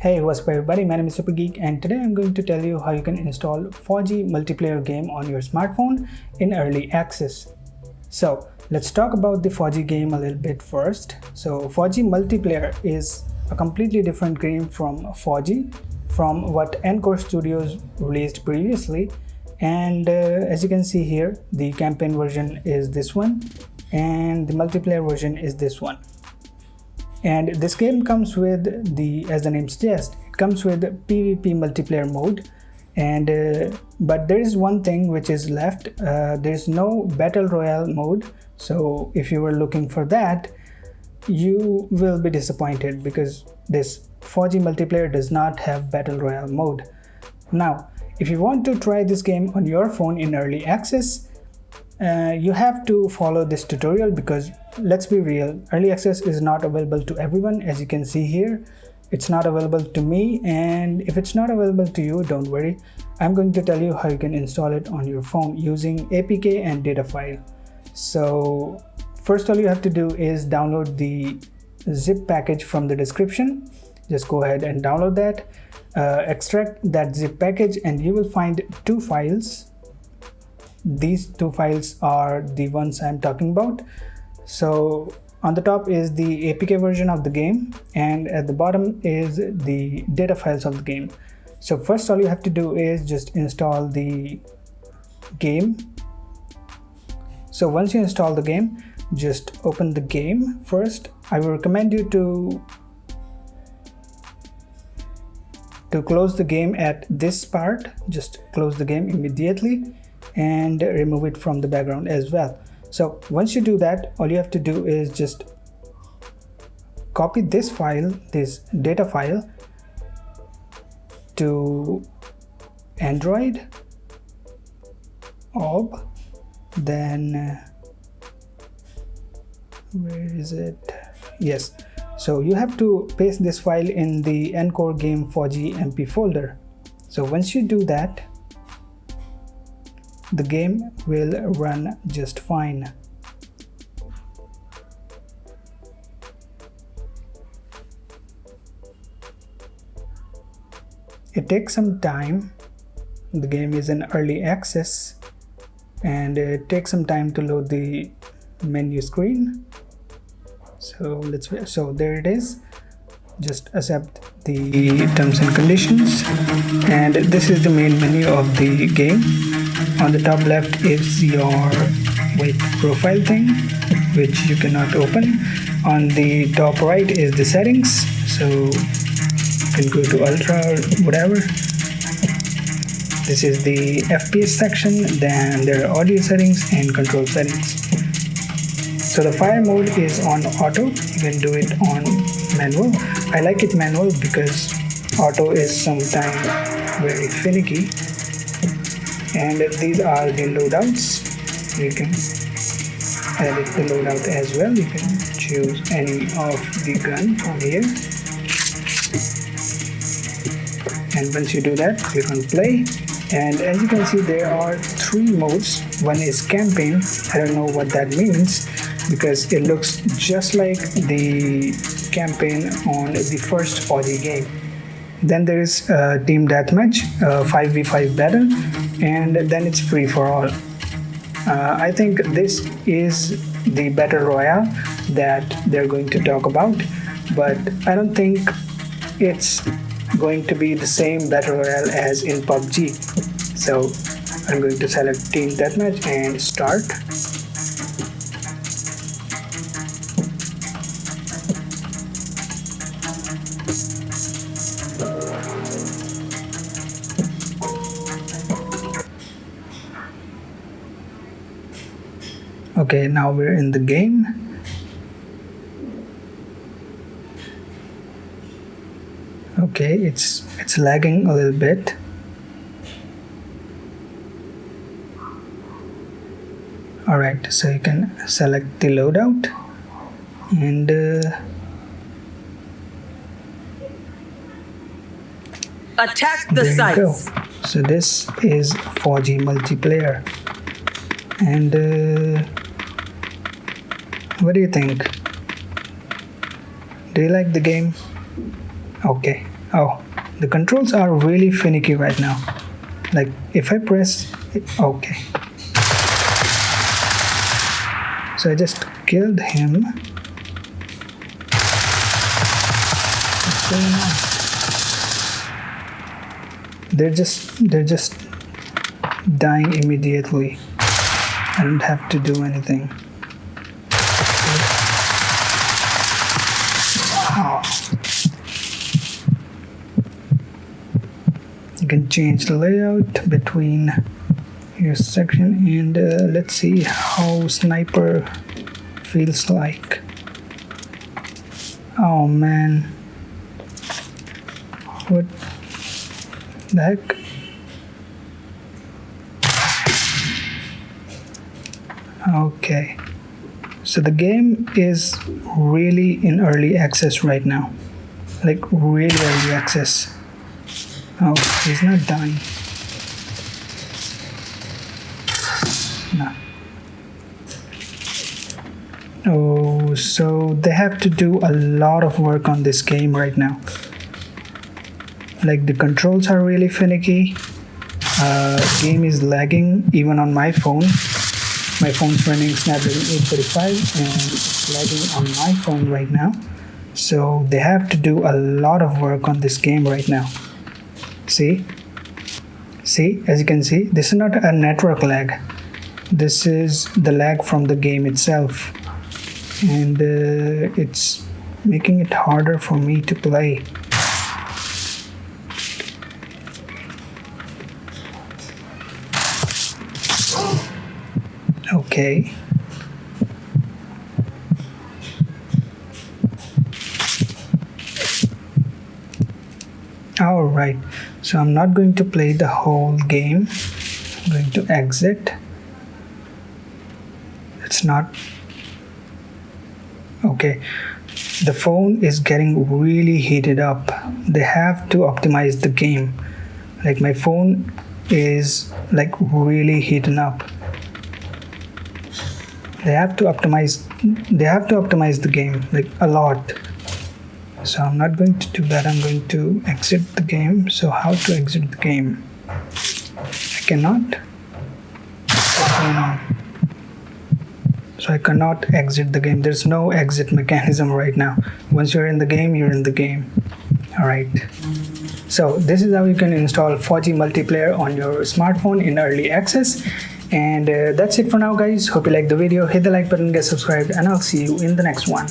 Hey, what's up everybody, my name is Super Geek and today I'm going to tell you how you can install FAUG multiplayer game on your smartphone in early access. So let's talk about the FAUG game a little bit first. So FAUG multiplayer is a completely different game from FAUG, from what Encore Studios released previously. And as you can see here, the campaign version is this one and the multiplayer version is this one. And this game comes with as the name suggests, it comes with PvP multiplayer mode. And but there is one thing which is left. There is no battle royale mode. So if you were looking for that, you will be disappointed because this FAUG multiplayer does not have battle royale mode. Now, if you want to try this game on your phone in early access, you have to follow this tutorial because let's be real, early access is not available to everyone. As you can see here, it's not available to me, and if it's not available to you, don't worry. I'm going to tell you how you can install it on your phone using APK and data file. So first, all you have to do is download the zip package from the description. Just go ahead and download that, extract that zip package, and you will find two files. These two files are the ones I'm talking about. So on the top is the APK version of the game, and at the bottom is the data files of the game. So first, all you have to do is just install the game. So once you install the game, just open the game first. I will recommend you to close the game at this part. Just close the game immediately and remove it from the background as well. So once you do that, all you have to do is just copy this file, this data file, to Android, FAUG, then where is it? Yes, so you have to paste this file in the Encore game FAUG MP folder. So once you do that, the game will run just fine. It takes some time. The game is in early access and it takes some time to load the menu screen. So there it is. Just accept the terms and conditions, and this is the main menu of the game. On the top left is your profile thing, which you cannot open. On the top right is the settings, so you can go to ultra or whatever. This is the FPS section. Then there are audio settings and control settings. So the fire mode is on auto. You can do it on manual. I like it manual because auto is sometimes very finicky. And these are the loadouts. You can edit the loadout as well. You can choose any of the gun from here. And once you do that, click on play. And as you can see, there are three modes. One is campaign. I don't know what that means because it looks just like the campaign on the first FAUG game. Then there is team deathmatch, 5v5 battle, and then it's free for all. I think this is the battle royale that they're going to talk about, but I don't think it's going to be the same battle royale as in PUBG. So I'm going to select team deathmatch and start. Okay, now we're in the game. Okay, it's lagging a little bit. Alright, so you can select the loadout and attack the sites. There you go. So this is FAUG multiplayer. And what do you think? Do you like the game? Okay, Oh, the controls are really finicky right now. Like if I press it, okay. So I just killed him. What's going on? They're just dying immediately. I don't have to do anything. Oh. You can change the layout between your section, and let's see how sniper feels like. Oh man, what the heck? Okay, so the game is really in early access right now, like really early access. Oh, he's not dying. No. Oh, so they have to do a lot of work on this game right now. Like the controls are really finicky. Game is lagging even on my phone. My phone's running Snapdragon 835 and it's lagging on my phone right now. So they have to do a lot of work on this game right now. See, as you can see, this is not a network lag. This is the lag from the game itself, and it's making it harder for me to play. Okay. All right, so I'm not going to play the whole game. I'm going to exit. It's not okay. The phone is getting really heated up. They have to optimize the game. Like my phone is like really heating up. They have to optimize the game like a lot. So I'm not going to do that. I'm going to exit the game. So how to exit the game? I cannot. What's going on? So I cannot exit the game. There's no exit mechanism right now. Once you're in the game, you're in the game. All right. So this is how you can install FAUG multiplayer on your smartphone in early access. And that's it for now, guys. Hope you liked the video. Hit the like button, get subscribed, and I'll see you in the next one.